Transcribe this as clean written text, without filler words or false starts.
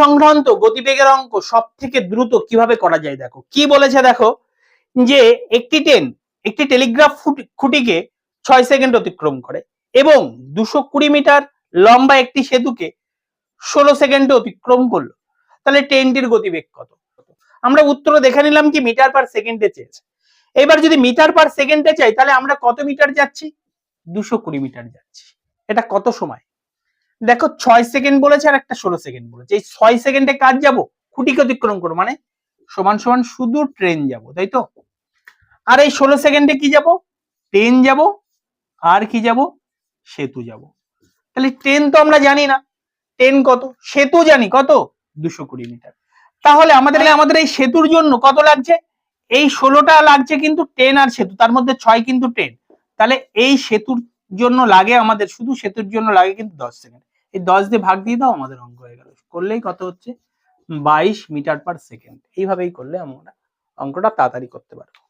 সংক্রান্ত গতিবেগের অঙ্ক সব থেকে দ্রুত কিভাবে করা যায় দেখো কি বলেছে। দেখো যে একটি টেলিগ্রাফ খুঁটিকে 6 সেকেন্ড অতিক্রম করে এবং 220 মিটার লম্বা একটি সেতুকে 16 সেকেন্ডে অতিক্রম করলো, তাহলে ট্রেনটির গতিবেগ কত? আমরা উত্তর দেখে নিলাম কি মিটার পার সেকেন্ডে চেয়েছে। এবার যদি মিটার পার সেকেন্ডে চাই তাহলে আমরা কত মিটার যাচ্ছি? 220 মিটার যাচ্ছি। এটা কত সময়? দেখো 6 সেকেন্ড বলেছে আর একটা 16 সেকেন্ড বলেছে। এই 6 সেকেন্ডে কাজ যাবো, খুঁটিকে অতিক্রম করবো, মানে সমান সমান শুধু ট্রেন যাব, তাই তো। আর এই 16 সেকেন্ডে কি যাব? ট্রেন যাব আর কি যাব? সেতু যাব। তাহলে ট্রেন তো আমরা জানি না ট্রেন কত, সেতু জানি কত? 220 মিটার। তাহলে আমাদের এই সেতুর জন্য কত লাগছে? এই 16টা লাগছে কিন্তু ট্রেন আর সেতু, তার মধ্যে 6 কিন্তু ট্রেন। তাহলে এই সেতুর জন্য লাগে আমাদের, শুধু সেতুর জন্য লাগে কিন্তু 10 সেকেন্ড। এই 10 দিয়ে ভাগ দিয়ে দাও, আমাদের অঙ্ক হয়ে গেল। করলেই কত হচ্ছে? 22 মিটার পার সেকেন্ড। এইভাবেই করলে আমরা অঙ্কটা তাড়াতাড়ি করতে পারবো।